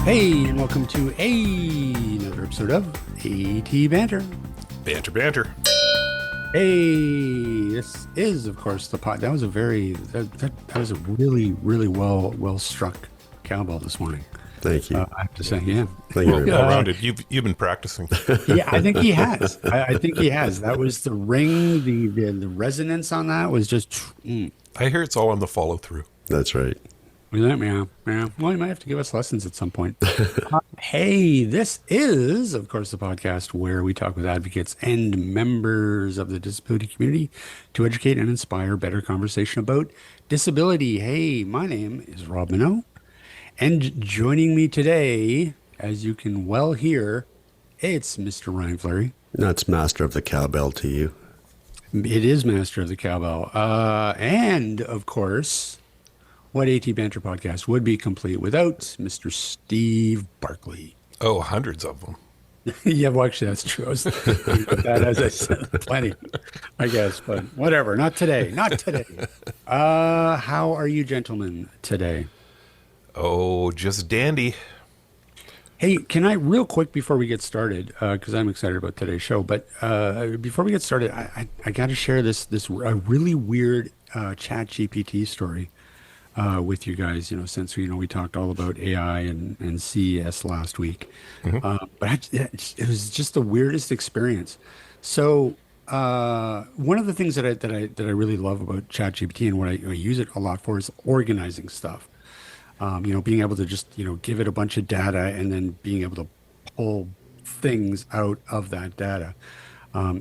Hey, and welcome to another episode of AT Banter. Banter, banter. Hey, this is, of course, the pod. That was a really well struck cowbell this morning. Thank you. I have to say, yeah. Thank you very Well much. rounded. You've been practicing. Yeah, I think he has. I think he has. That was the ring. The resonance on that was just. I hear it's all on the follow through. That's right. Yeah. Well, you might have to give us lessons at some point. Hey, this is, of course, the podcast where we talk with advocates and members of the disability community to educate and inspire better conversation about disability. Hey, my name is Rob Minot, and joining me today, as you can well hear, it's Mr. Ryan Fleury. That's master of the cowbell to you. It is Master of the Cowbell. And, of course, what AT Banter podcast would be complete without Mr. Steve Barkley. Oh, hundreds of them. Yeah, well, actually, that's true. I was thinking about that, as I said, plenty, I guess, but whatever. Not today. How are you gentlemen today? Oh, just dandy. Hey, can I real quick before we get started, because I'm excited about today's show, but before we get started, I got to share this a really weird Chat GPT story with you guys. Since we talked all about AI and CES last week, but it was just the weirdest experience. So one of the things that I really love about Chat GPT and what I use it a lot for is organizing stuff. Being able to just, give it a bunch of data and then being able to pull things out of that data.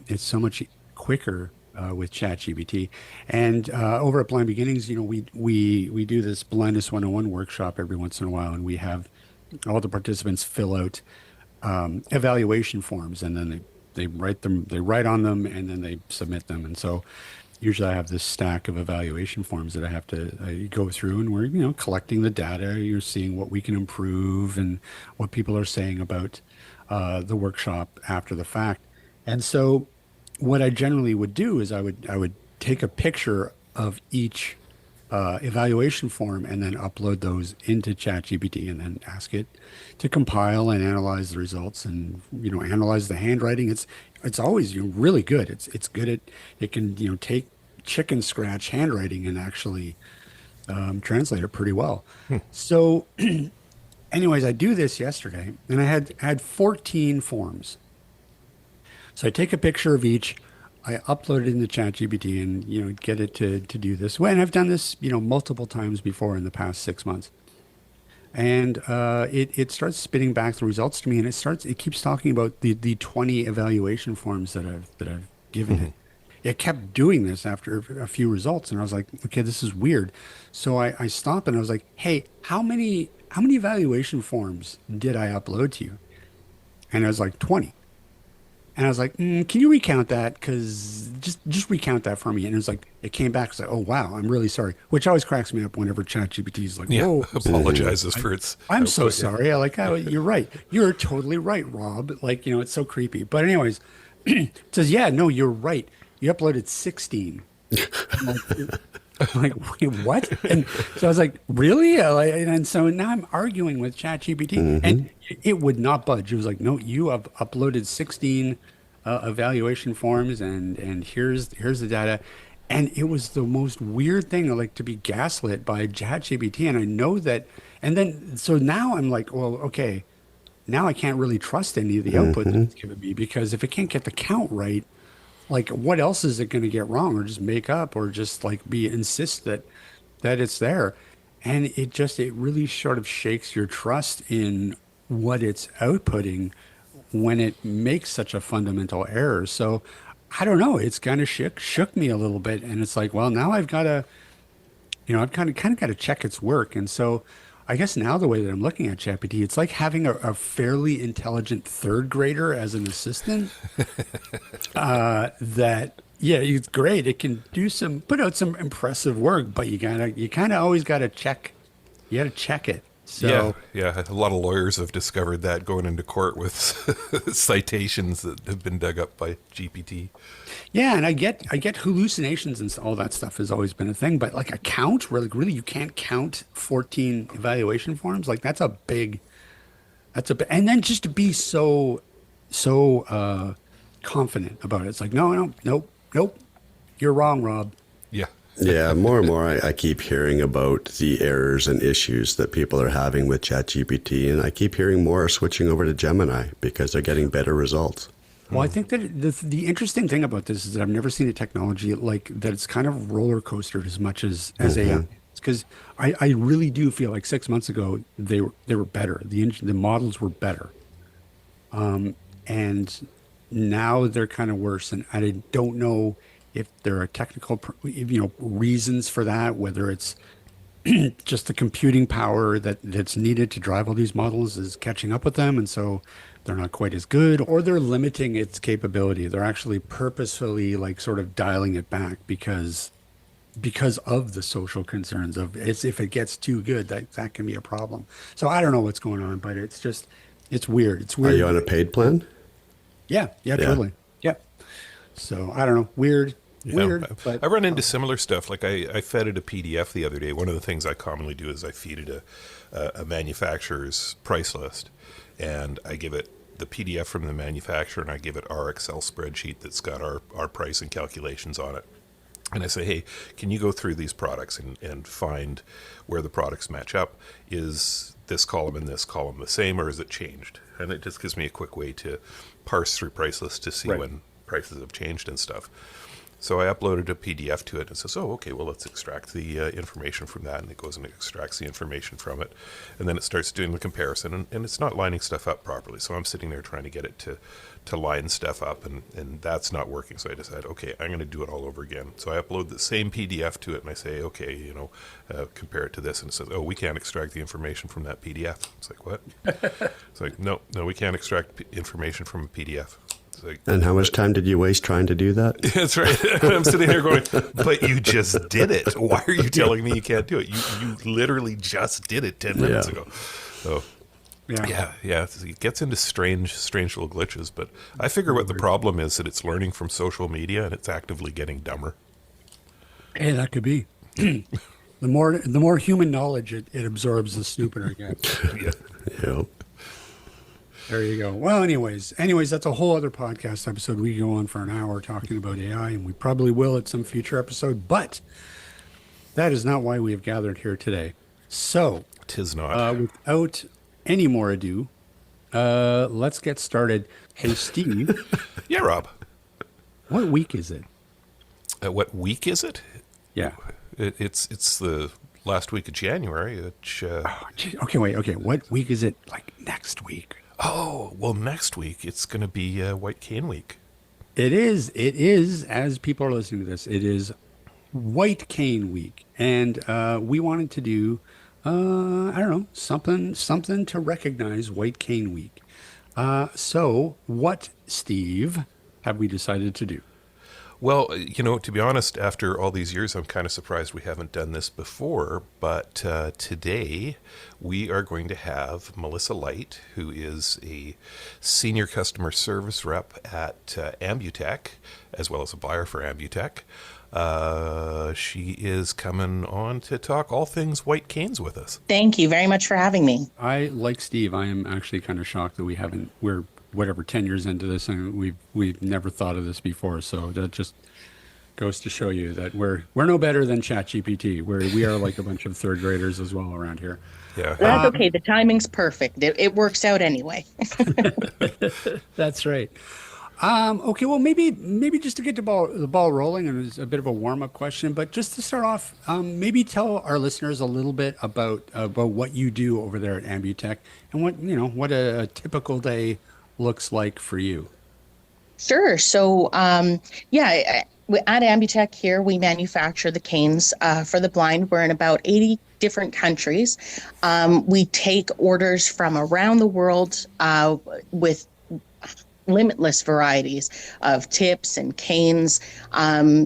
It's so much quicker with ChatGPT. And over at Blind Beginnings, we do this Blindness 101 workshop every once in a while, and we have all the participants fill out evaluation forms, and then they write on them, and then they submit them. And so usually I have this stack of evaluation forms that I have to go through, and we're, collecting the data. You're seeing what we can improve and what people are saying about the workshop after the fact. And so what I generally would do is I would take a picture of each evaluation form and then upload those into ChatGPT and then ask it to compile and analyze the results and, analyze the handwriting. It's always really good. It's good at, it can, take chicken scratch handwriting and actually translate it pretty well. So anyways, I do this yesterday, and I had 14 forms. So I take a picture of each, I upload it into ChatGPT and, get it to do this. And I've done this, multiple times before in the past 6 months. And it starts spitting back the results to me, and it keeps talking about the 20 evaluation forms that I've given it. It kept doing this after a few results, and I was like, okay, this is weird. So I stopped and I was like, hey, how many evaluation forms did I upload to you? And I was like, 20. And I was like, can you recount that? Because just recount that for me. And it was like, it came back. It's like, oh, wow, I'm really sorry. Which always cracks me up whenever ChatGPT is like, whoa. Apologizes for its I'm so output. sorry. I like how you're right. You're totally right, Rob. Like, it's so creepy. But anyways, it says, yeah, no, you're right. You uploaded 16. I'm like, wait, what? And so I was like, really? And so now I'm arguing with ChatGPT, and it would not budge. It was like, no, you have uploaded 16 evaluation forms, and here's the data. And it was the most weird thing, like, to be gaslit by ChatGPT. And I know that. And then, so now I'm like, well, okay, now I can't really trust any of the output that it's given me, because if it can't get the count right, like, what else is it going to get wrong, or just make up, or just like insist that it's there? And it really sort of shakes your trust in what it's outputting when it makes such a fundamental error. So I don't know, it's kind of shook me a little bit, and it's like, well, now I've got to, I've kind of got to check its work. And so I guess now the way that I'm looking at ChatGPT, it's like having a fairly intelligent third grader as an assistant. Yeah, it's great. It can put out some impressive work, but you kind of always got to check. You got to check it. So yeah. A lot of lawyers have discovered that going into court with citations that have been dug up by GPT. Yeah, and I get hallucinations and all that stuff has always been a thing, but like a count, really you can't count 14 evaluation forms. Like that's a big And then just to be so confident about it. It's like, no, no, nope, nope. You're wrong, Rob. Yeah. Yeah, more and more I keep hearing about the errors and issues that people are having with ChatGPT, and I keep hearing more are switching over to Gemini because they're getting better results. Well, I think that the interesting thing about this is that I've never seen a technology like that. It's kind of roller coastered as much as AI. Because I really do feel like 6 months ago they were better. The models were better, and now they're kind of worse. And I don't know if there are technical, reasons for that. Whether it's just the computing power that's needed to drive all these models is catching up with them, and so they're not quite as good, or they're limiting its capability. They're actually purposefully like sort of dialing it back because of the social concerns of it's if it gets too good, that can be a problem. So I don't know what's going on, but it's weird. It's Are weird. you on a paid plan? Yeah, Yeah. totally. Yeah. So I don't know. Weird. Yeah, Weird. But I run into similar stuff. Like I fed it a PDF the other day. One of the things I commonly do is I feed it a manufacturer's price list, and I give it the PDF from the manufacturer, and I give it our Excel spreadsheet that's got our pricing calculations on it. And I say, hey, can you go through these products and find where the products match up? Is this column and this column the same, or is it changed? And it just gives me a quick way to parse through price lists to see Right. when prices have changed and stuff. So I uploaded a PDF to it and says, oh, okay, well, let's extract the information from that. And it goes and extracts the information from it. And then it starts doing the comparison. And it's not lining stuff up properly. So I'm sitting there trying to get it to line stuff up. And that's not working. So I decided, okay, I'm going to do it all over again. So I upload the same PDF to it. And I say, okay, compare it to this. And it says, oh, we can't extract the information from that PDF. It's like, what? It's like, no, we can't extract information from a PDF. Like, And how much time did you waste trying to do that? that's right. I'm sitting here going, but you just did it. Why are you telling me you can't do it? You literally just did it 10 minutes ago. So yeah. it gets into strange little glitches. But I figure what the problem is that it's learning from social media and it's actively getting dumber. Hey, that could be. The more human knowledge it absorbs, the stupider it gets. Yeah. Yep. There you go. Well, anyways, that's a whole other podcast episode. We go on for an hour talking about AI, and we probably will at some future episode, but that is not why we have gathered here today. So, Tis not. without any more ado, let's get started. Hey, Steve, Yeah, Rob. what week is it? What week is it? Yeah. It's the last week of January. Which, Oh, gee, okay, wait. Okay, what week is it? Like next week? well, next week it's going to be White Cane Week. It is. It is. As people are listening to this, it is White Cane Week, and we wanted to do, I don't know, something to recognize White Cane Week. So, what, Steve, have we decided to do? Well, to be honest, after all these years, I'm kind of surprised we haven't done this before. But today, we are going to have Mellyssa Lyght, who is a senior customer service rep at Ambutech, as well as a buyer for Ambutech. She is coming on to talk all things white canes with us. Thank you very much for having me. I, like Steve, I am actually kind of shocked that we're whatever 10 years into this, and we've never thought of this before. So that just goes to show you that we're no better than ChatGPT. We are like a bunch of third graders as well around here. Yeah. That's okay. The timing's perfect. It works out anyway. That's right. Okay, well, maybe just to get the ball rolling, and it's a bit of a warm up question, but just to start off, maybe tell our listeners a little bit about what you do over there at Ambutech and what a typical day looks like for you. Sure. So, at Ambutech here, we manufacture the canes for the blind. We're in about 80 different countries. We take orders from around the world with limitless varieties of tips and canes.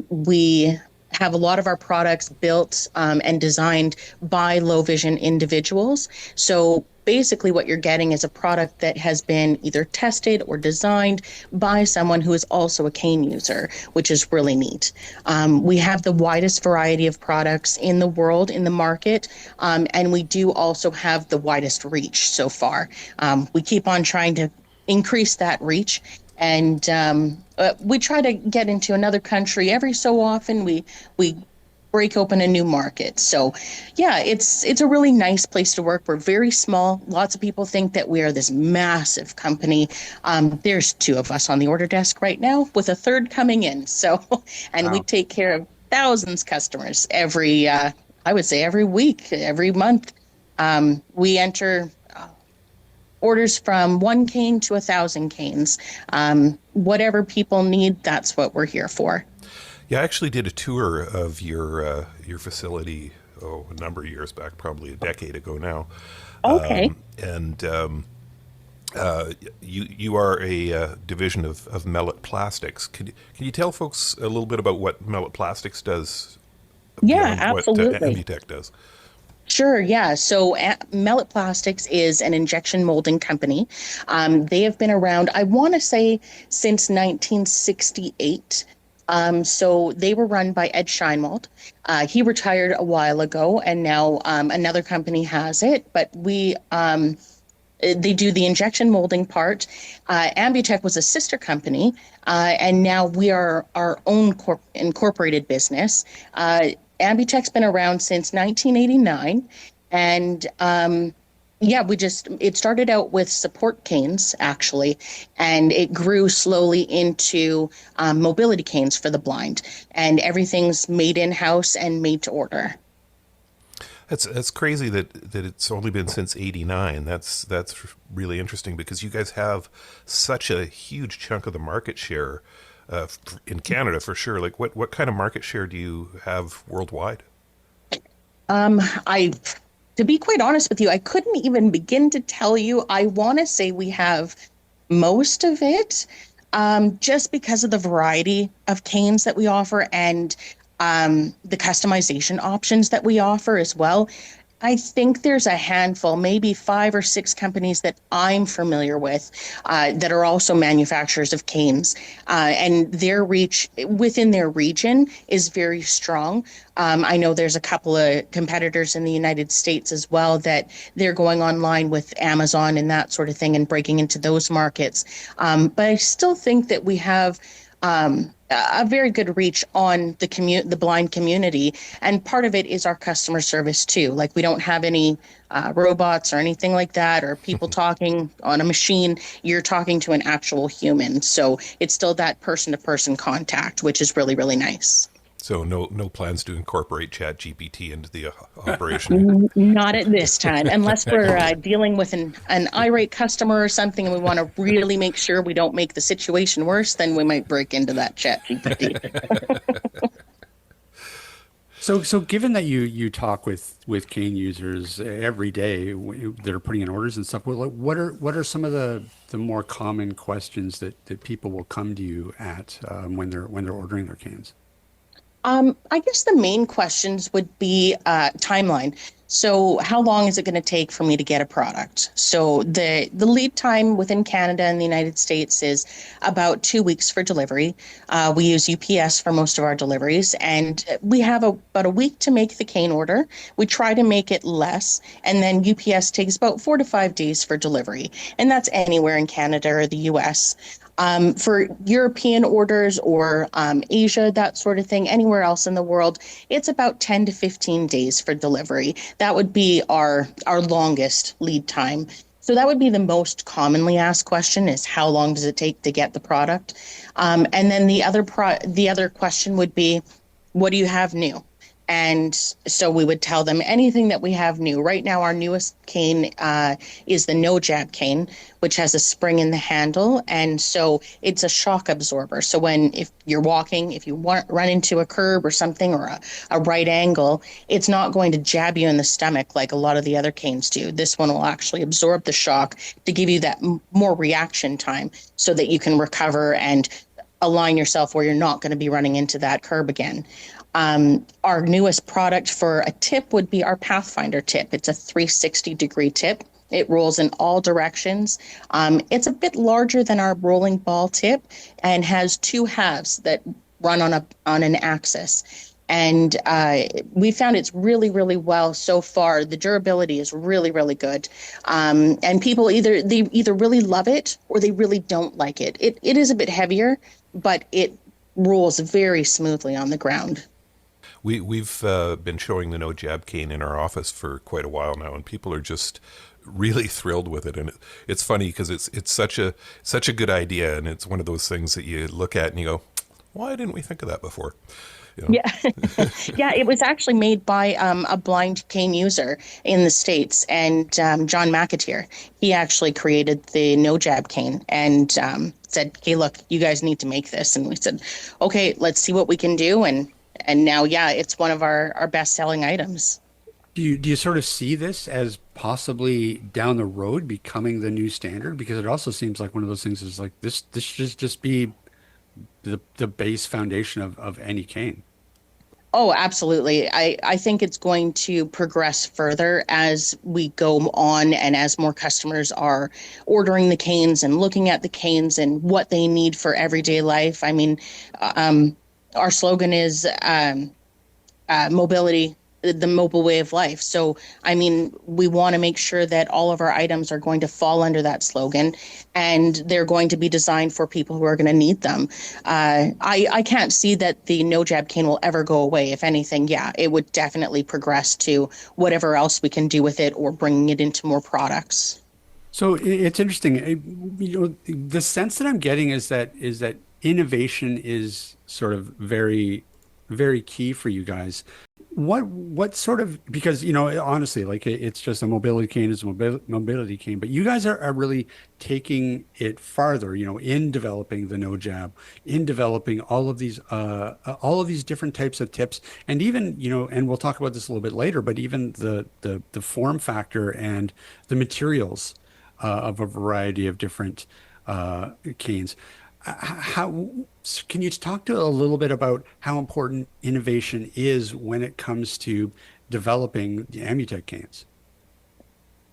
We have a lot of our products built and designed by low vision individuals. So basically what you're getting is a product that has been either tested or designed by someone who is also a cane user, which is really neat. We have the widest variety of products in the world, in the market, and we do also have the widest reach so far. We keep on trying to increase that reach. And we try to get into another country every so often. We break open a new market. So, yeah, it's a really nice place to work. We're very small. Lots of people think that we are this massive company. There's two of us on the order desk right now, with a third coming in. So, and we Wow. take care of thousands of customers every, I would say, every week, every month. We enter orders from 1 cane to 1,000 canes. Whatever people need, that's what we're here for. Yeah, I actually did a tour of your facility a number of years back, probably a decade ago now. Okay. And you are a division of Mellitt Plastics. Can you tell folks a little bit about what Mellitt Plastics does Yeah, beyond what absolutely. Ambutech does? Sure, yeah. So Mellitt Plastics is an injection molding company. They have been around, I want to say, since 1968. So they were run by Ed Scheinwald. He retired a while ago, and now another company has it. But they do the injection molding part. Ambutech was a sister company, and now we are our own incorporated business. Ambutech's been around since 1989, and yeah, it started out with support canes, actually, and it grew slowly into mobility canes for the blind, and everything's made in-house and made to order. That's crazy that it's only been since '89. That's really interesting because you guys have such a huge chunk of the market share in Canada for sure. Like what kind of market share do you have worldwide? I, to be quite honest with you, I couldn't even begin to tell you. I want to say we have most of it, just because of the variety of canes that we offer and the customization options that we offer as well. I think there's a handful, maybe 5 or 6 companies that I'm familiar with that are also manufacturers of canes, and their reach within their region is very strong. I know there's a couple of competitors in the United States as well that they're going online with Amazon and that sort of thing and breaking into those markets. But I still think that we have a very good reach on the blind community, and part of it is our customer service too. Like, we don't have any robots or anything like that, or people talking on a machine. You're talking to an actual human, so it's still that person-to-person contact, which is really, really nice. So no plans to incorporate ChatGPT into the operation. Not at this time, unless we're dealing with an irate customer or something, and we want to really make sure we don't make the situation worse. Then we might break into that chat GPT. So given that you talk with cane users every day that are putting in orders and stuff, what are some of the more common questions that people will come to you at when they're ordering their canes? I guess the main questions would be timeline. So how long is it going to take for me to get a product? So the lead time within Canada and the United States is about 2 weeks for delivery. We use UPS for most of our deliveries, and we have about a week to make the cane order. We try to make it less, and then UPS takes about 4 to 5 days for delivery, and that's anywhere in Canada or the US. For European orders or Asia, that sort of thing, anywhere else in the world, it's about 10 to 15 days for delivery. That would be our longest lead time. So that would be the most commonly asked question, is how long does it take to get the product? And then the other question would be, what do you have new? And so we would tell them anything that we have new. Right now, our newest cane is the no jab cane, which has a spring in the handle. And so it's a shock absorber. So if you're walking, if you run into a curb or something, or a right angle, it's not going to jab you in the stomach like a lot of the other canes do. This one will actually absorb the shock to give you that more reaction time so that you can recover and align yourself where you're not going to be running into that curb again. Our newest product for a tip would be our Pathfinder tip. It's a 360-degree tip. It rolls in all directions. It's a bit larger than our rolling ball tip and has two halves that run on an axis. And we found it's really, really well so far. The durability is really, really good. And people either really love it or they really don't like it. It is a bit heavier, but it rolls very smoothly on the ground. We've been showing the no jab cane in our office for quite a while now, and people are just really thrilled with it. And it's funny because it's such a good idea, and it's one of those things that you look at and you go, why didn't we think of that before? You know? Yeah. Yeah, it was actually made by a blind cane user in the States, and John McAteer. He actually created the no jab cane and said, hey, look, you guys need to make this. And we said, okay, let's see what we can do. And now, yeah, it's one of our best selling items. Do you sort of see this as possibly down the road becoming the new standard? Because it also seems like one of those things is like this should just be the base foundation of any cane. Oh, absolutely. I think it's going to progress further as we go on and as more customers are ordering the canes and looking at the canes and what they need for everyday life. I mean, our slogan is mobility, the mobile way of life. So, I mean, we want to make sure that all of our items are going to fall under that slogan and they're going to be designed for people who are going to need them. I can't see that the no jab cane will ever go away. If anything, yeah, it would definitely progress to whatever else we can do with it or bringing it into more products. So it's interesting. You know, the sense that I'm getting is that innovation is sort of very, very key for you guys. What sort of, because you know, honestly, like it's just a mobility cane is a mobility cane, but you guys are really taking it farther, you know, in developing the no jab, in developing all of these different types of tips, and even, you know, and we'll talk about this a little bit later, but even the form factor and the materials of a variety of different canes. How can you talk to a little bit about how important innovation is when it comes to developing the Ambutech canes?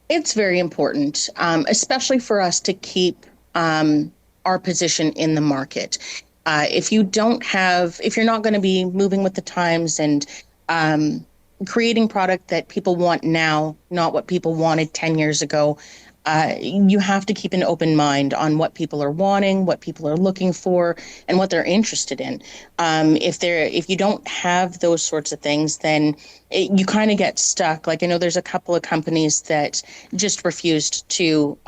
It's very important, especially for us to keep our position in the market. If you're not going to be moving with the times and creating product that people want now, not what people wanted 10 years ago, you have to keep an open mind on what people are wanting, what people are looking for, and what they're interested in. If you don't have those sorts of things, then you kind of get stuck. Like I know there's a couple of companies that just refused to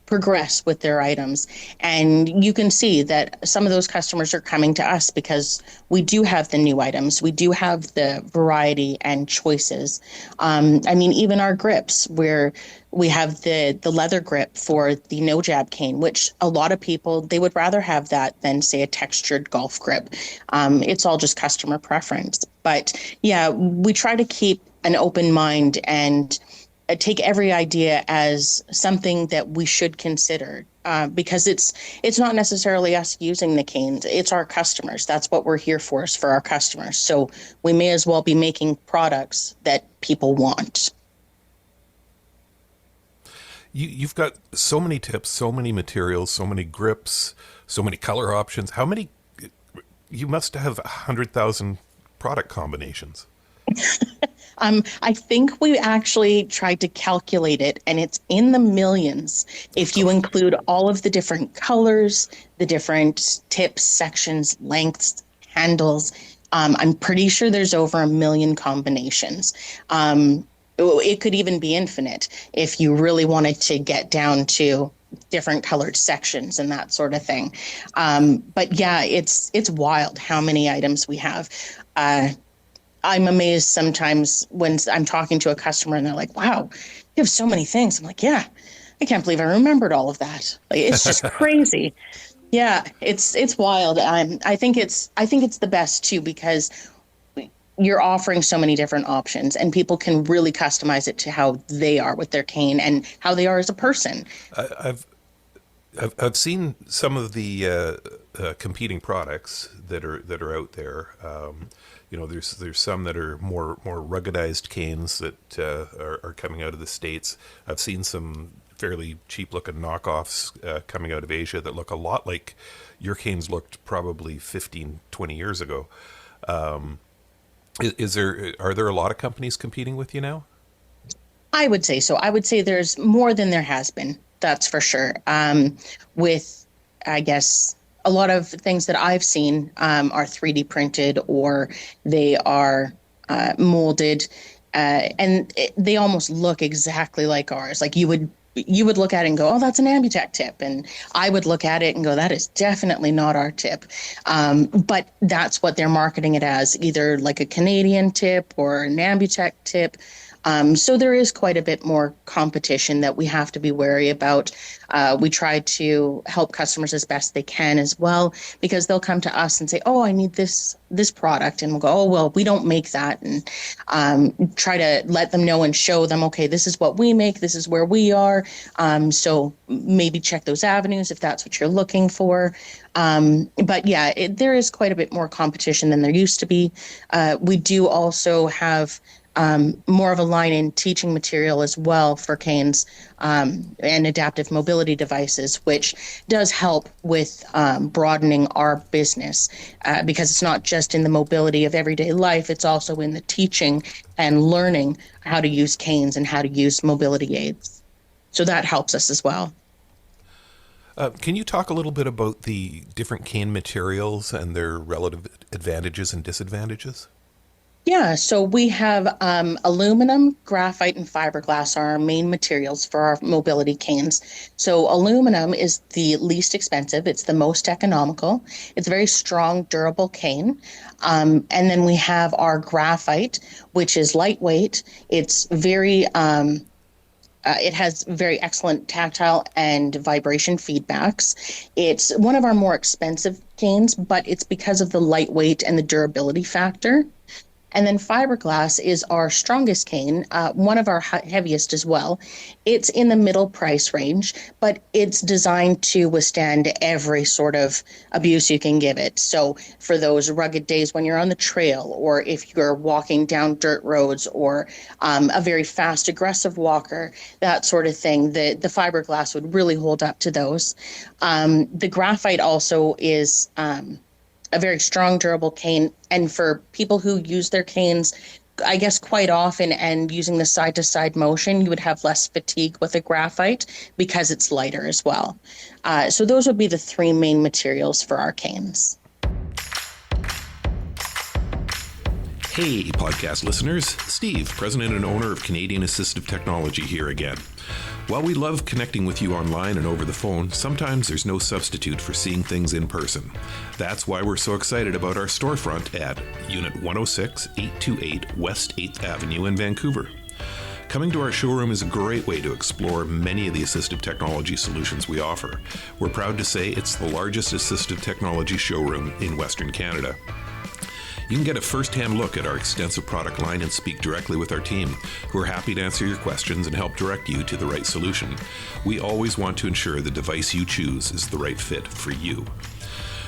progress with their items. And you can see that some of those customers are coming to us because we do have the new items. We do have the variety and choices. I mean, even our grips, where we have the leather grip for the no jab cane, which a lot of people, they would rather have that than say a textured golf grip. It's all just customer preference. But yeah, we try to keep an open mind and take every idea as something that we should consider, because it's not necessarily us using the canes, it's our customers. That's what we're here for, is for our customers. So we may as well be making products that people want. You've got so many tips, so many materials, so many grips, so many color options. How many? You must have 100,000 product combinations. I think we actually tried to calculate it, and it's in the millions if you include all of the different colors, the different tips, sections, lengths, handles. I'm pretty sure there's over 1 million combinations. It could even be infinite if you really wanted to get down to different colored sections and that sort of thing. But yeah, it's wild how many items we have. I'm amazed sometimes when I'm talking to a customer and they're like, wow, you have so many things. I'm like, yeah, I can't believe I remembered all of that. Like, it's just crazy. Yeah, it's wild. I think it's the best too, because you're offering so many different options and people can really customize it to how they are with their cane and how they are as a person. I've seen some of the competing products that are out there. There's some that are more ruggedized canes that are coming out of the States. I've seen some fairly cheap looking knockoffs coming out of Asia that look a lot like your canes looked probably 15, 20 years ago. Are there a lot of companies competing with you now? I would say so. I would say there's more than there has been. That's for sure. With, I guess, a lot of things that I've seen are 3D printed or they are molded, they almost look exactly like ours. Like you would look at it and go, "Oh, that's an Ambutech tip," and I would look at it and go, "That is definitely not our tip." But that's what they're marketing it as, either like a Canadian tip or an Ambutech tip. So there is quite a bit more competition that we have to be wary about. We try to help customers as best they can as well, because they'll come to us and say, "Oh, I need this product," and we'll go, "Oh, well, we don't make that," and try to let them know and show them, "Okay, this is what we make. This is where we are." So maybe check those avenues if that's what you're looking for. But yeah, there is quite a bit more competition than there used to be. We do also have more of a line in teaching material as well for canes and adaptive mobility devices, which does help with broadening our business because it's not just in the mobility of everyday life, it's also in the teaching and learning how to use canes and how to use mobility aids. So that helps us as well. Can you talk a little bit about the different cane materials and their relative advantages and disadvantages? Yeah, so we have aluminum, graphite, and fiberglass are our main materials for our mobility canes. So aluminum is the least expensive. It's the most economical. It's a very strong, durable cane. And then we have our graphite, which is lightweight. It has very excellent tactile and vibration feedbacks. It's one of our more expensive canes, but it's because of the lightweight and the durability factor. And then fiberglass is our strongest cane, one of our heaviest as well. It's in the middle price range, but it's designed to withstand every sort of abuse you can give it. So for those rugged days when you're on the trail, or if you're walking down dirt roads, or a very fast, aggressive walker, that sort of thing, the fiberglass would really hold up to those. The graphite also is a very strong, durable cane. And for people who use their canes, I guess quite often, and using the side to side motion, you would have less fatigue with a graphite because it's lighter as well. So those would be the three main materials for our canes. Hey, podcast listeners. Steve, president and owner of Canadian Assistive Technology here again. While we love connecting with you online and over the phone, sometimes there's no substitute for seeing things in person. That's why we're so excited about our storefront at Unit 106, 828 West 8th Avenue in Vancouver. Coming to our showroom is a great way to explore many of the assistive technology solutions we offer. We're proud to say it's the largest assistive technology showroom in Western Canada. You can get a first-hand look at our extensive product line and speak directly with our team, who are happy to answer your questions and help direct you to the right solution. We always want to ensure the device you choose is the right fit for you.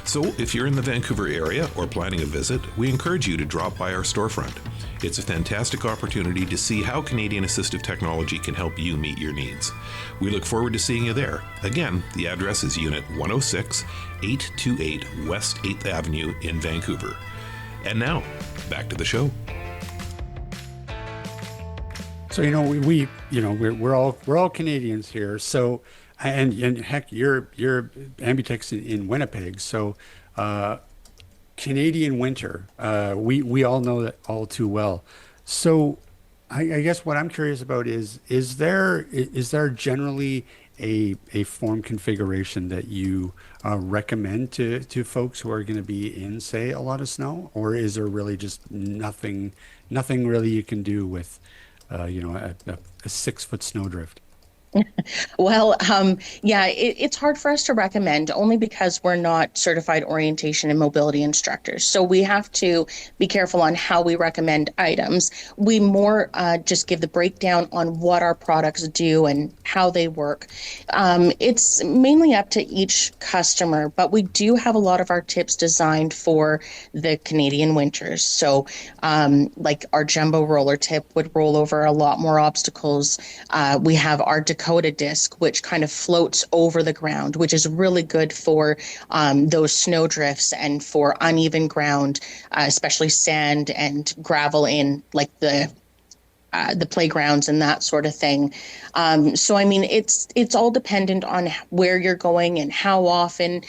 So if you're in the Vancouver area or planning a visit, we encourage you to drop by our storefront. It's a fantastic opportunity to see how Canadian assistive technology can help you meet your needs. We look forward to seeing you there. Again, the address is Unit 106, 828 West 8th Avenue in Vancouver. And now, back to the show. So we're all Canadians here. So and heck, you're Ambutech's in Winnipeg. So Canadian winter, we all know that all too well. So I guess what I'm curious about is there generally a form configuration that you recommend to folks who are going to be in, say, a lot of snow, or is there really just nothing really you can do with a 6-foot snowdrift? Well, yeah, it's hard for us to recommend only because we're not certified orientation and mobility instructors. So we have to be careful on how we recommend items. We more just give the breakdown on what our products do and how they work. It's mainly up to each customer, but we do have a lot of our tips designed for the Canadian winters. So, like our jumbo roller tip would roll over a lot more obstacles. We have our Dakota disc, which kind of floats over the ground, which is really good for those snow drifts and for uneven ground, especially sand and gravel in like the playgrounds and that sort of thing. So I mean, it's all dependent on where you're going and how often.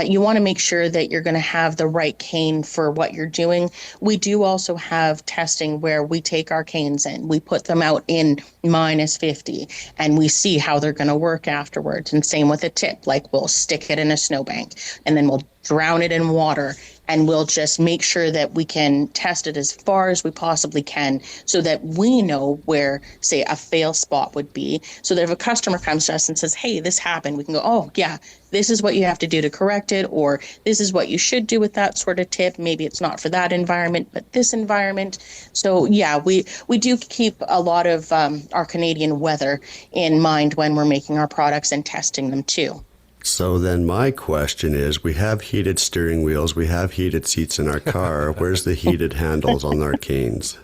You want to make sure that you're going to have the right cane for what you're doing. We do also have testing where we take our canes and we put them out in -50 and we see how they're going to work afterwards. And same with a tip, like we'll stick it in a snowbank and then we'll drown it in water and we'll just make sure that we can test it as far as we possibly can so that we know where, say, a fail spot would be. So that if a customer comes to us and says, hey, this happened, we can go, oh, yeah, this is what you have to do to correct it, or this is what you should do with that sort of tip. Maybe it's not for that environment, but this environment. So, yeah, we do keep a lot of our Canadian weather in mind when we're making our products and testing them too. So then my question is, we have heated steering wheels, we have heated seats in our car. Where's the heated handles on our canes?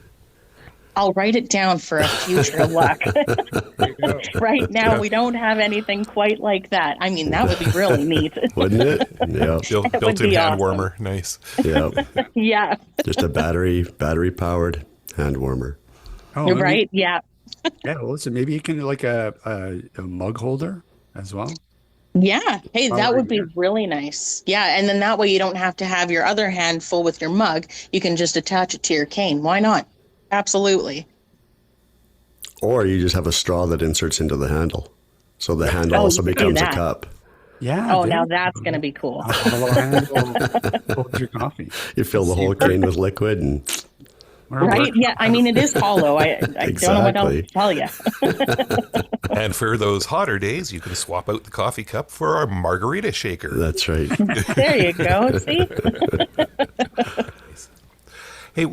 I'll write it down for a future luck. Right now, we don't have anything quite like that. I mean, that would be really neat. Wouldn't it? Yeah. Built-in hand awesome. warmer. Nice. Yeah. Yeah. Just a battery powered hand warmer. Oh, You're right. Yeah. Yeah, well, listen, maybe you can like a mug holder as well. Yeah. Hey, that Power would be here. really nice. Yeah. And then that way you don't have to have your other hand full with your mug. You can just attach it to your cane. Why not? Absolutely. Or you just have a straw that inserts into the handle. So the handle Oh, also you could do becomes a that. cup. Yeah, Oh, there now you that's go. going to be cool. A little handle holds your coffee. You fill the whole cane with liquid and Right? Yeah. I mean, it is hollow. I don't know what else Exactly. to tell you. And for those hotter days, you can swap out the coffee cup for our margarita shaker. that's right. There you go. See? Hey,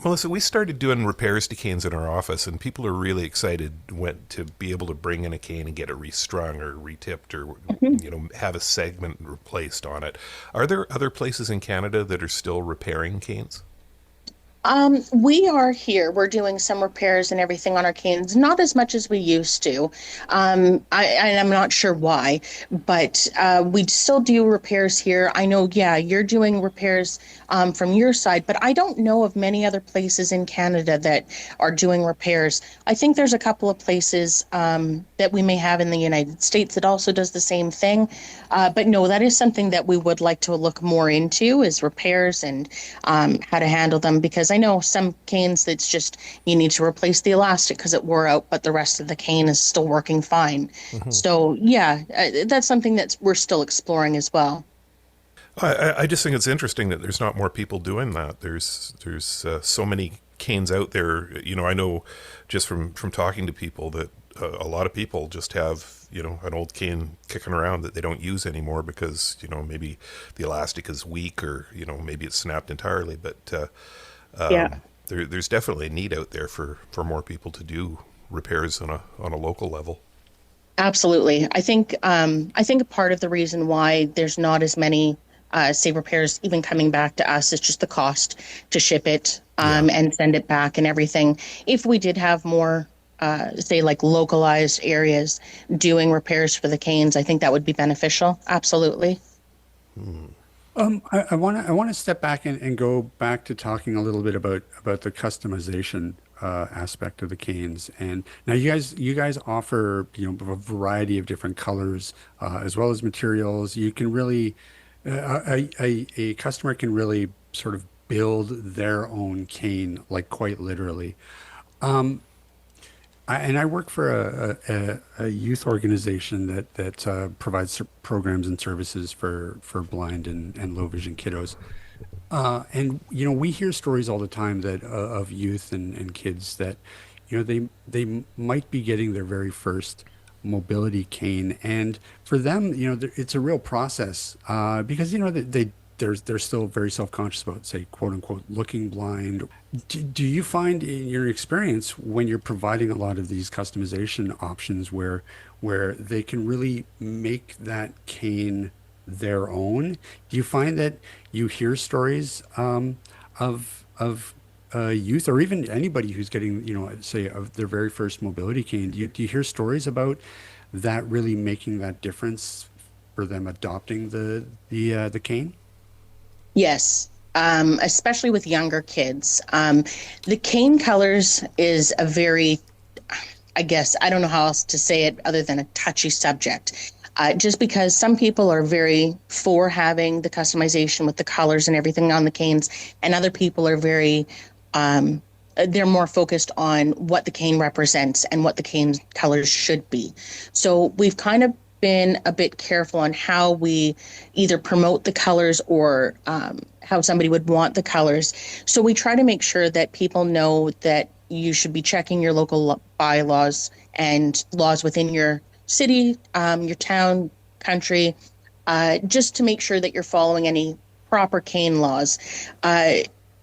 Melissa, we started doing repairs to canes in our office, and people are really excited to be able to bring in a cane and get it restrung or retipped or have a segment replaced on it. Are there other places in Canada that are still repairing canes? We are here. We're doing some repairs and everything on our canes, not as much as we used to. And I'm not sure why, but we still do repairs here. I know, yeah, you're doing repairs from your side, but I don't know of many other places in Canada that are doing repairs. I think there's a couple of places that we may have in the United States that also does the same thing. But no, that is something that we would like to look more into is repairs and how to handle them because I know some canes that's just you need to replace the elastic because it wore out, but the rest of the cane is still working fine. So yeah, that's something that we're still exploring as well. I just think it's interesting that there's not more people doing that. There's so many canes out there. I know just from talking to people that a lot of people just have an old cane kicking around that they don't use anymore because maybe the elastic is weak or maybe it's snapped entirely. But Yeah. there's definitely a need out there for more people to do repairs on a local level. Absolutely. I think a part of the reason why there's not as many say repairs even coming back to us is just the cost to ship it and send it back and everything. If we did have more say like localized areas doing repairs for the canes, I think that would be beneficial. Absolutely. I want to step back and go back to talking a little bit about the customization aspect of the canes. And now you guys offer a variety of different colors as well as materials. You can really a customer can really sort of build their own cane, like quite literally. And I work for a youth organization that provides programs and services for blind and low vision kiddos. And we hear stories all the time that of youth and kids that they might be getting their very first mobility cane, and for them, it's a real process because they're still very self-conscious about, say, quote unquote, looking blind. Do you find in your experience when you're providing a lot of these customization options where they can really make that cane their own? Do you find that you hear stories of youth or even anybody who's getting, say, of their very first mobility cane? Do you hear stories about that really making that difference for them adopting the cane? Yes, especially with younger kids. The cane colors is a very, I guess, I don't know how else to say it other than a touchy subject. Just because some people are very for having the customization with the colors and everything on the canes, and other people are very, they're more focused on what the cane represents and what the cane colors should be. So we've kind of been a bit careful on how we either promote the colors or how somebody would want the colors. So we try to make sure that people know that you should be checking your local bylaws and laws within your city, your town, country, just to make sure that you're following any proper cane laws.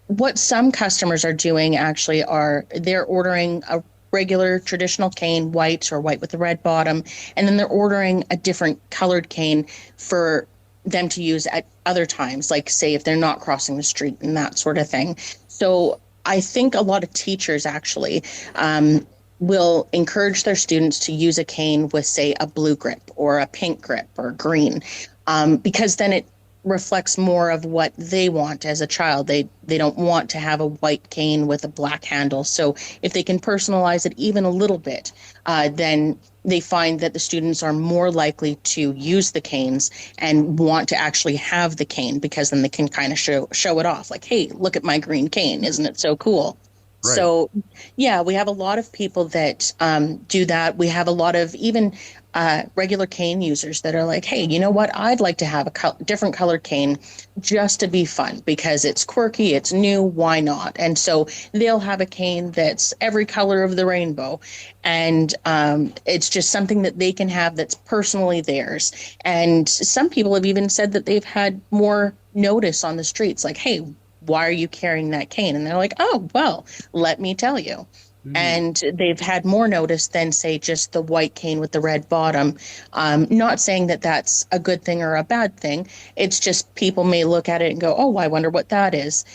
What some customers are doing actually are they're ordering a regular traditional cane, white or white with a red bottom, and then they're ordering a different colored cane for them to use at other times, like say if they're not crossing the street and that sort of thing. So I think a lot of teachers actually will encourage their students to use a cane with, say, a blue grip or a pink grip or green, because then it reflects more of what they want as a child. They don't want to have a white cane with a black handle. So if they can personalize it even a little bit, then they find that the students are more likely to use the canes and want to actually have the cane, because then they can kind of show it off like, hey, look at my green cane. Isn't it so cool? Right. So, yeah, we have a lot of people that do that. We have a lot of even regular cane users that are like, hey, you know what? I'd like to have a different colored cane just to be fun because it's quirky, it's new, why not? And so they'll have a cane that's every color of the rainbow. And it's just something that they can have that's personally theirs. And some people have even said that they've had more notice on the streets, like, hey, why are you carrying that cane? And they're like, oh, well, let me tell you. And they've had more notice than, say, just the white cane with the red bottom. Not saying that that's a good thing or a bad thing. It's just people may look at it and go, oh, I wonder what that is.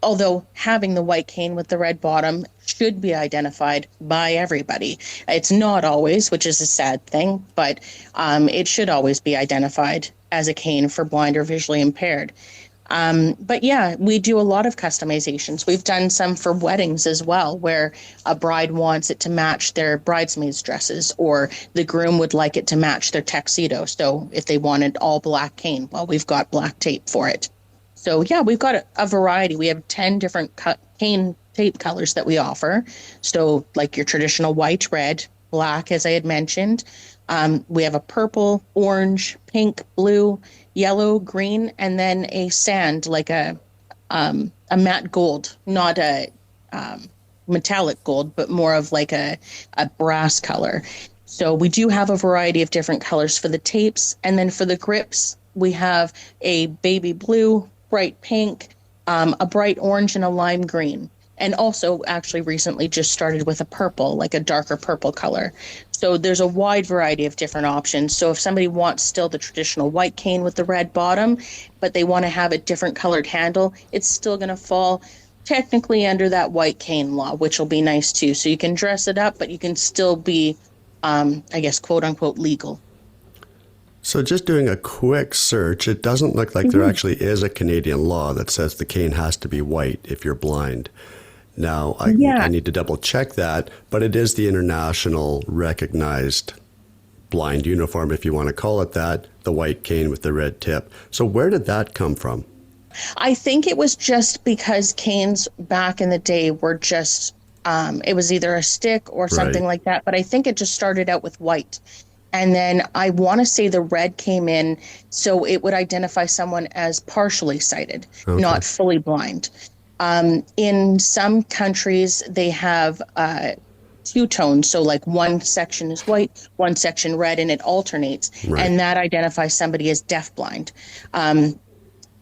Although having the white cane with the red bottom should be identified by everybody. It's not always, which is a sad thing, but it should always be identified as a cane for blind or visually impaired. But yeah, we do a lot of customizations. We've done some for weddings as well, where a bride wants it to match their bridesmaids' dresses, or the groom would like it to match their tuxedo. So if they wanted all black cane, well, we've got black tape for it. So yeah, we've got a variety. We have 10 different cane tape colors that we offer. So like your traditional white, red, black, as I had mentioned. We have a purple, orange, pink, blue, yellow, green, and then a sand, like a matte gold, not a metallic gold, but more of like a brass color. So we do have a variety of different colors for the tapes. And then for the grips, we have a baby blue, bright pink, a bright orange, and a lime green. And also actually recently just started with a purple, like a darker purple color. So there's a wide variety of different options. So if somebody wants still the traditional white cane with the red bottom, but they want to have a different colored handle, it's still going to fall technically under that white cane law, which will be nice too. So you can dress it up, but you can still be, I guess, quote unquote, legal. So just doing a quick search, it doesn't look like there actually is a Canadian law that says the cane has to be white if you're blind. Now, I need to double check that, but it is the international recognized blind uniform, if you want to call it that, the white cane with the red tip. So where did that come from? I think it was just because canes back in the day were just, it was either a stick or something like that, but I think it just started out with white. And then I want to say the red came in so it would identify someone as partially sighted, not fully blind. In some countries, they have two tones. So like one section is white, one section red, and it alternates. Right. And that identifies somebody as deafblind.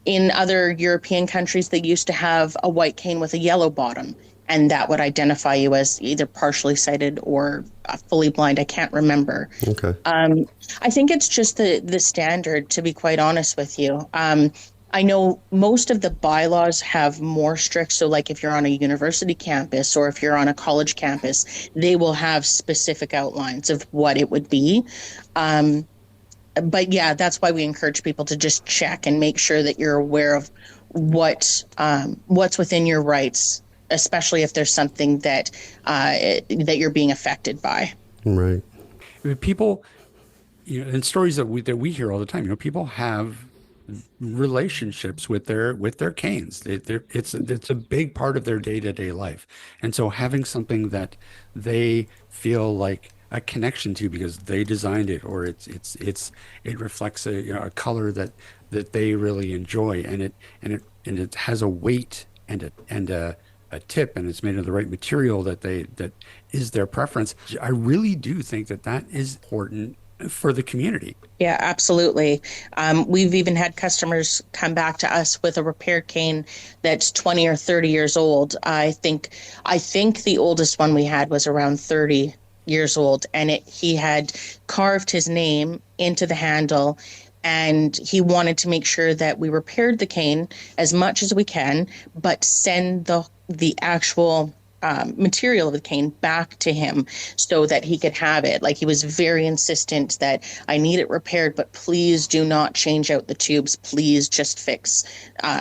In other European countries, they used to have a white cane with a yellow bottom, and that would identify you as either partially sighted or fully blind. I can't remember. Okay. I think it's just the standard, to be quite honest with you. I know most of the bylaws have more strict. So, like if you're on a university campus or if you're on a college campus, they will have specific outlines of what it would be. But yeah, that's why we encourage people to just check and make sure that you're aware of what's within your rights, especially if there's something that you're being affected by. Right. I mean, people, and stories that we hear all the time, people have relationships with their canes. It's a big part of their day-to-day life. And so having something that they feel like a connection to because they designed it, or it reflects a color that they really enjoy, and it has a weight and a tip, and it's made of the right material that is their preference. I really do think that is important for the community. Yeah, absolutely. We've even had customers come back to us with a repaired cane that's 20 or 30 years old. I think the oldest one we had was around 30 years old, and he had carved his name into the handle, and he wanted to make sure that we repaired the cane as much as we can, but send the actual material of the cane back to him so that he could have it. Like, he was very insistent that I need it repaired, but please do not change out the tubes. Please just fix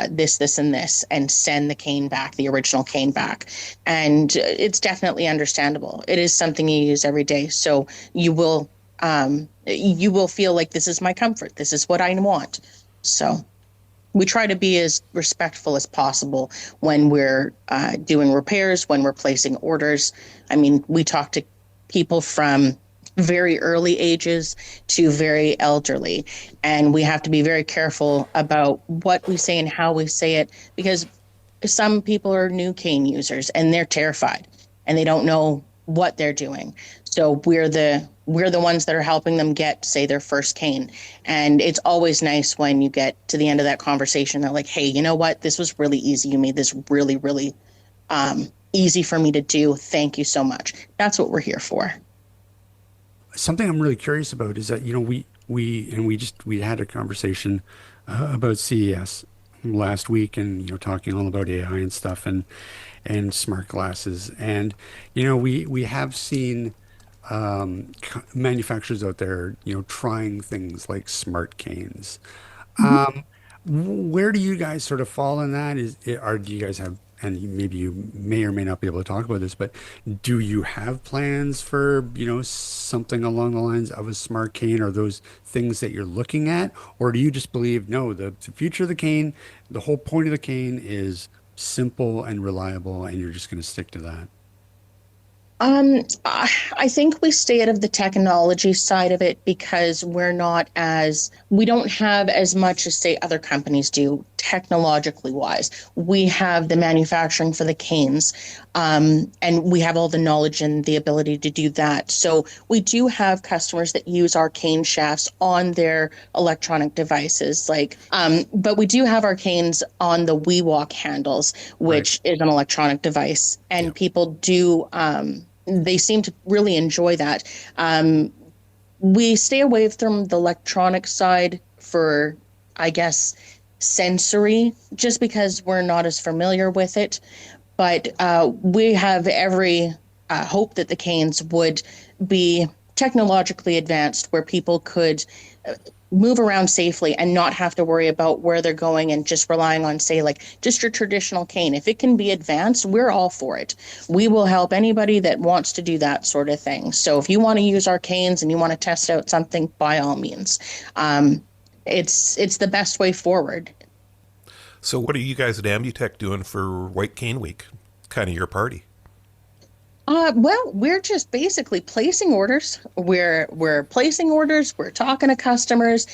this, and this, and send the cane back, the original cane back. And it's definitely understandable. It is something you use every day, so you will feel like this is my comfort. This is what I want. So we try to be as respectful as possible when we're doing repairs, when we're placing orders. I mean, we talk to people from very early ages to very elderly, and we have to be very careful about what we say and how we say it, because some people are new cane users and they're terrified and they don't know what they're doing. So we're the ones that are helping them get, say, their first cane. And it's always nice when you get to the end of that conversation. They're like, hey, you know what? This was really easy. You made this really, really easy for me to do. Thank you so much. That's what we're here for. Something I'm really curious about is that, we had a conversation about CES last week, and talking all about AI and stuff, and smart glasses, and we have seen manufacturers out there trying things like smart canes. Where do you guys sort of fall in that? Do you guys have, and maybe you may or may not be able to talk about this, but do you have plans for something along the lines of a smart cane? Are those things that you're looking at, or do you just believe, no, the future of the cane, the whole point of the cane is simple and reliable, and you're just going to stick to that? I think we stay out of the technology side of it because we don't have as much as, say, other companies do technologically wise. We have the manufacturing for the canes, and we have all the knowledge and the ability to do that. So we do have customers that use our cane shafts on their electronic devices, but we do have our canes on the WeWalk handles, which is an electronic device, and people do, they seem to really enjoy that. We stay away from the electronic side for, I guess, sensory, just because we're not as familiar with it. But we have every hope that the canes would be technologically advanced, where people could move around safely and not have to worry about where they're going, and just relying on, say, like just your traditional cane. If it can be advanced, we're all for it. We will help anybody that wants to do that sort of thing. So if you want to use our canes and you want to test out something, by all means. It's the best way forward. So what are you guys at Ambutech doing for White Cane Week? Kind of your party. Well, we're just basically placing orders. We're placing orders. We're talking to customers.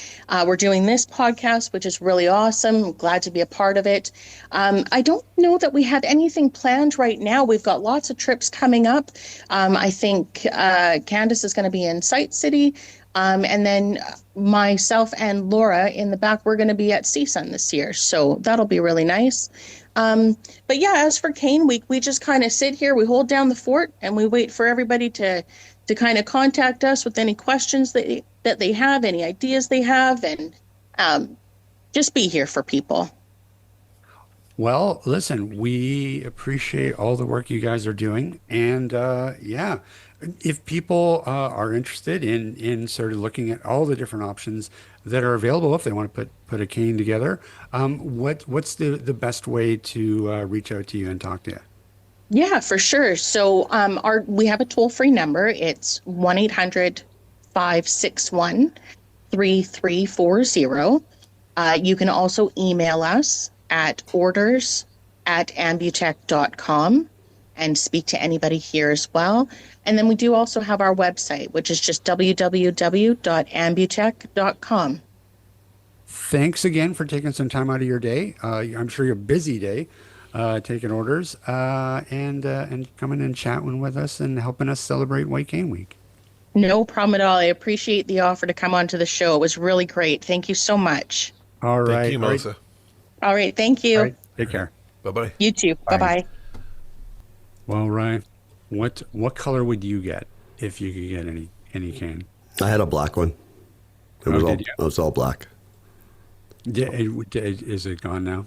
We're doing this podcast, which is really awesome. I'm glad to be a part of it. I don't know that we have anything planned right now. We've got lots of trips coming up. I think Candace is going to be in Site City, and then myself and Laura in the back, we're going to be at CSUN this year. So that'll be really nice. But yeah, as for Cane Week, we just kind of sit here, we hold down the fort, and we wait for everybody to kind of contact us with any questions that they have, any ideas they have, and um, just be here for people. Well, listen, we appreciate all the work you guys are doing, and yeah, if people are interested in sort of looking at all the different options that are available, if they want to put a cane together, what's the best way to reach out to you and talk to you? Yeah, for sure. So our we have a toll-free number. It's 1-800-561-3340. You can also email us at orders@ambutech.com and speak to anybody here as well. And then we do also have our website, which is just www.ambutech.com. Thanks again for taking some time out of your day. I'm sure you're a busy day, taking orders, and coming and chatting with us and helping us celebrate White Cane Week. No problem at all. I appreciate the offer to come onto the show. It was really great. Thank you so much. All Thank right. you, All right. Melissa. All right. Thank All you. right. Take care. Bye bye. You too. Bye Bye. bye. Well, Ryan, what color would you get if you could get any cane? I had a black one. Oh, did you? It was all black. Is it gone now?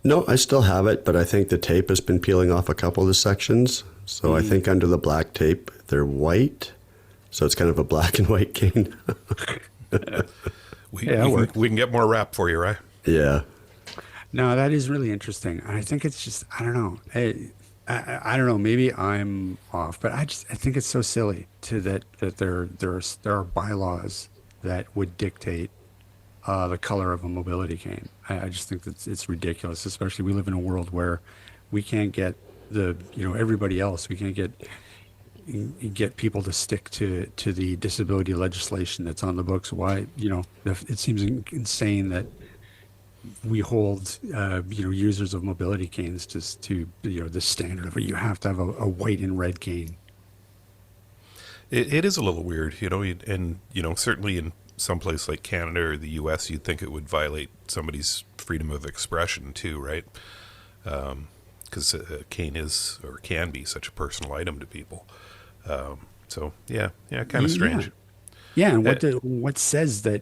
No, I still have it, but I think the tape has been peeling off a couple of the sections. So I think under the black tape, they're white. So it's kind of a black and white cane. Yeah, We can get more rap for you, right? Yeah. No, that is really interesting. I think it's just I don't know. I don't know. Maybe I'm off, but I think it's so silly to that there are bylaws that would dictate the color of a mobility cane. I just think that it's ridiculous. Especially we live in a world where we can't get everybody else. We can't get people to stick to the disability legislation that's on the books. Why it seems insane that we hold users of mobility canes to the standard of you have to have a white and red cane. It is a little weird, and certainly in some place like Canada or the U.S., you'd think it would violate somebody's freedom of expression too, right? Because a cane is or can be such a personal item to people. So yeah, kind of strange. Yeah, and what says that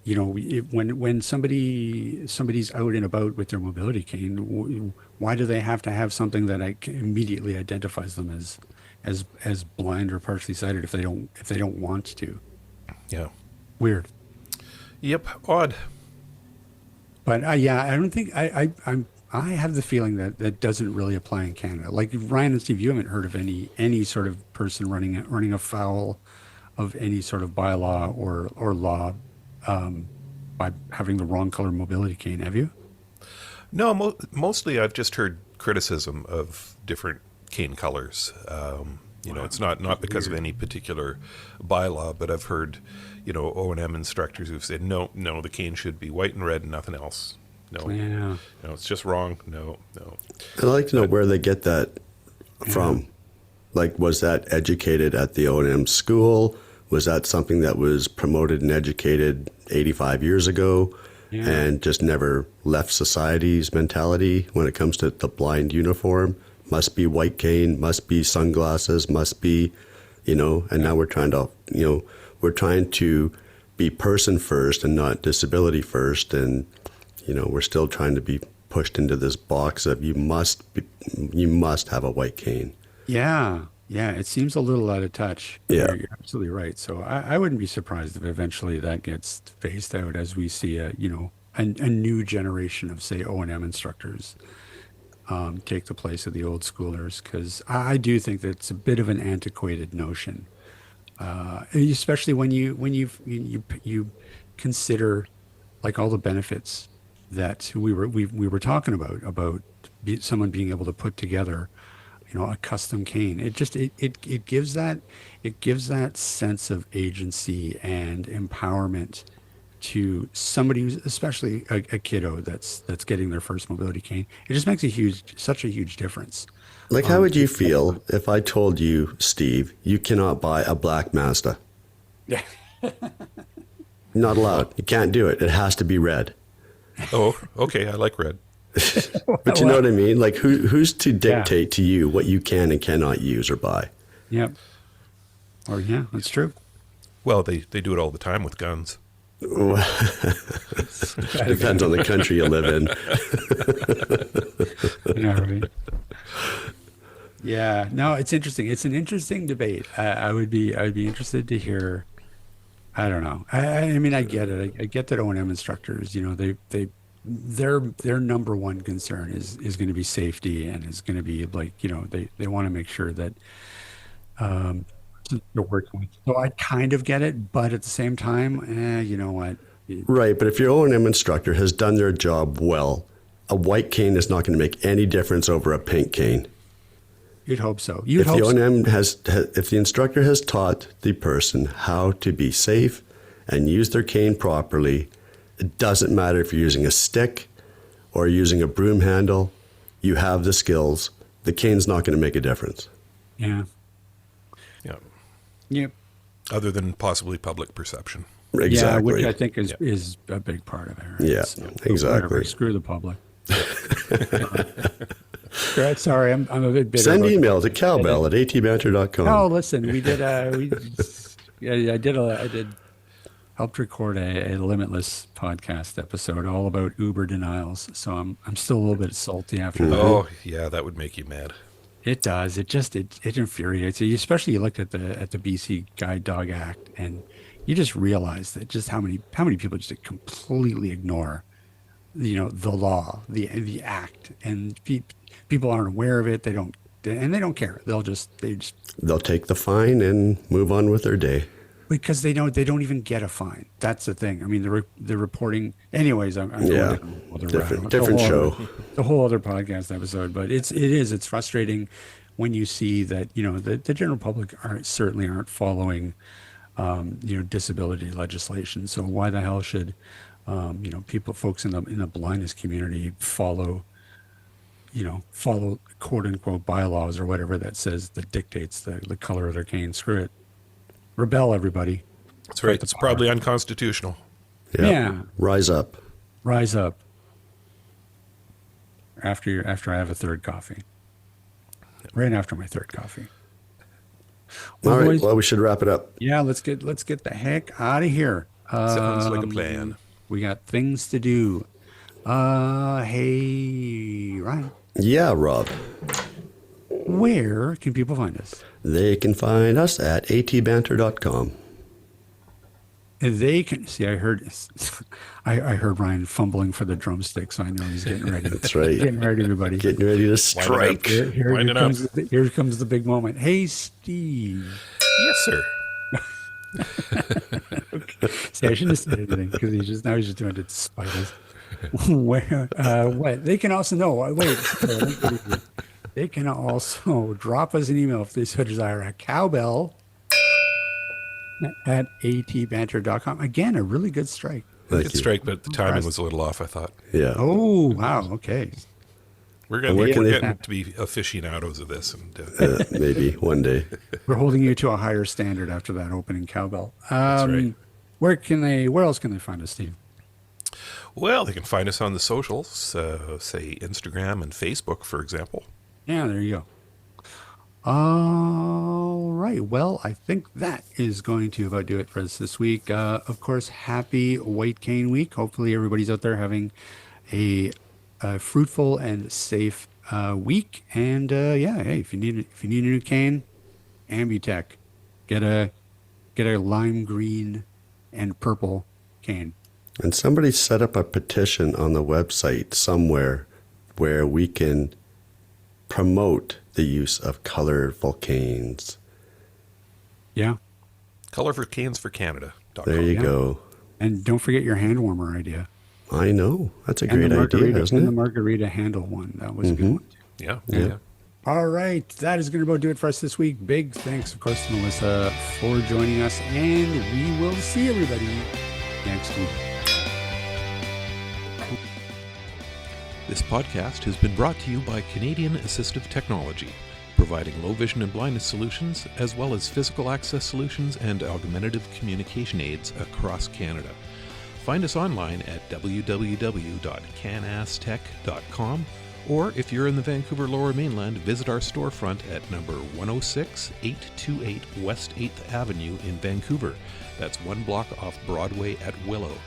when somebody's out and about with their mobility cane, why do they have to have something that immediately identifies them as blind or partially sighted if they don't want to? Yeah. Weird. Yep. Odd. But yeah, I don't think I have the feeling that doesn't really apply in Canada. Like Ryan and Steve, you haven't heard of any sort of person running afoul of any sort of bylaw or law by having the wrong color mobility cane, have you? No, mostly I've just heard criticism of different cane colors. Wow, it's not because of weird. any particular bylaw, but I've heard, O&M instructors who've said, no, the cane should be white and red and nothing else. No, Yeah, no, it's just wrong. No. I'd like to know But where they get that yeah, from. Like, was that educated at the O&M school? Was that something that was promoted and educated 85 years ago yeah. and just never left society's mentality when it comes to the blind uniform? Must be white cane, must be sunglasses, must be, and now we're trying to be person first and not disability first. And, we're still trying to be pushed into this box of you must have a white cane. Yeah, yeah, it seems a little out of touch. Yeah. You're absolutely right. So I wouldn't be surprised if eventually that gets phased out as we see a new generation of say O&M instructors take the place of the old schoolers because I do think that it's a bit of an antiquated notion, especially when you consider like all the benefits that we were talking about someone being able to put together a custom cane. It gives that sense of agency and empowerment to somebody who's, especially a kiddo that's getting their first mobility cane. It just makes such a huge difference. Like, how would you To get feel one. if I told you, Steve, you cannot buy a black Mazda? Yeah. Not allowed. You can't do it. It has to be red. Oh, okay. I like red. But you know what I mean? Like, who's to Yeah. dictate to you what you can and cannot use or buy? Yep. Or yeah, that's true. Well, they do it all the time with guns. Depends on the country you live in. Yeah, right. Yeah, no, it's interesting. It's an interesting debate. I would be interested to hear. I don't know. I mean, I get it. I get that O&M instructors, their number one concern is going to be safety, and is going to be like, they want to make sure that they're working with. So I kind of get it, but at the same time, you know what? Right, but if your O&M instructor has done their job well, a white cane is not going to make any difference over a pink cane. You'd hope so. You'd If hope the so. O&M if the instructor has taught the person how to be safe and use their cane properly, it doesn't matter if you're using a stick or using a broom handle. You have the skills. The cane's not going to make a difference. Yeah. Yeah. Yep. Other than possibly public perception. Yeah, Exactly. which I think is Yeah. is a big part of it. Right? Yeah, exactly. Whatever, screw the public. Right, sorry, I'm a bit bitter. Send about email to cowbell at atbanter.com. Oh, listen, we did. Yeah, I did helped record a Limitless podcast episode all about Uber denials. So I'm still a little bit salty after that. Oh, yeah, that would make you mad. It does. It infuriates you. Especially you look at the BC Guide Dog Act, and you just realize that just how many people just completely ignore, the law, the act, and people aren't aware of it. They don't care. They'll take the fine and move on with their day. Because they don't even get a fine. That's the thing. I mean, the reporting. Anyways, I'm going Yeah, down another different route. show. The whole other podcast episode, but it's frustrating when you see that the general public certainly aren't following disability legislation. So why the hell should folks in the blindness community follow quote unquote bylaws or whatever that dictates the color of their cane? Screw it. Rebel, everybody. That's right. It's probably unconstitutional. Yep. Yeah. Rise up. Rise up. After I have a third coffee. Right after my third coffee. All right. boys, Well, we should wrap it up. yeah, let's get the heck out of here. Sounds like a plan. We got things to do. Hey, Ryan, Yeah, Rob. where can people find us? They can find us at atbanter.com. They can see. I heard Ryan fumbling for the drumstick, so I know he's getting ready. That's right. Getting ready, everybody. Getting ready to strike. Winding up. Here comes the big moment. Hey, Steve. Yes, sir. See, I shouldn't have said anything because he's just doing it to spite us. Where? What? They can also know. Wait. They can also drop us an email if they so desire at cowbell at atbanter.com. Again, a really good strike. Thank Good you. strike, but the timing was a little off, I thought. Yeah. Oh, wow. Okay. We're And where can they- getting to be aficionados of this. And Maybe one day. We're holding you to a higher standard after that opening cowbell. That's right. Where else can they find us, Steve? Well, they can find us on the socials, say Instagram and Facebook, for example. Yeah, there you go. All right. Well, I think that is going to about do it for us this week. Of course, happy White Cane Week. Hopefully, everybody's out there having a fruitful and safe week. And yeah, hey, if you need a new cane, Ambutech, get a lime green and purple cane. And somebody set up a petition on the website somewhere where we can promote the use of colorful canes. Yeah. Color for Canes for Canada. There you Yeah. go. And don't forget your hand warmer idea. I know. That's a And great the margarita, idea, isn't and the it? margarita handle one. That was a good one. Too. Yeah. Yeah. All right, that is going to about do it for us this week. Big thanks, of course, to Melissa for joining us, and we will see everybody next week. This podcast has been brought to you by Canadian Assistive Technology, providing low vision and blindness solutions, as well as physical access solutions and augmentative communication aids across Canada. Find us online at www.canastech.com, or if you're in the Vancouver Lower Mainland, visit our storefront at number 106 828 West 8th Avenue in Vancouver. That's one block off Broadway at Willow.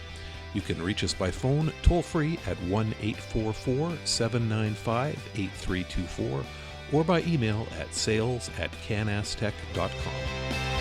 You can reach us by phone toll-free at 1-844-795-8324 or by email at sales@canastech.com.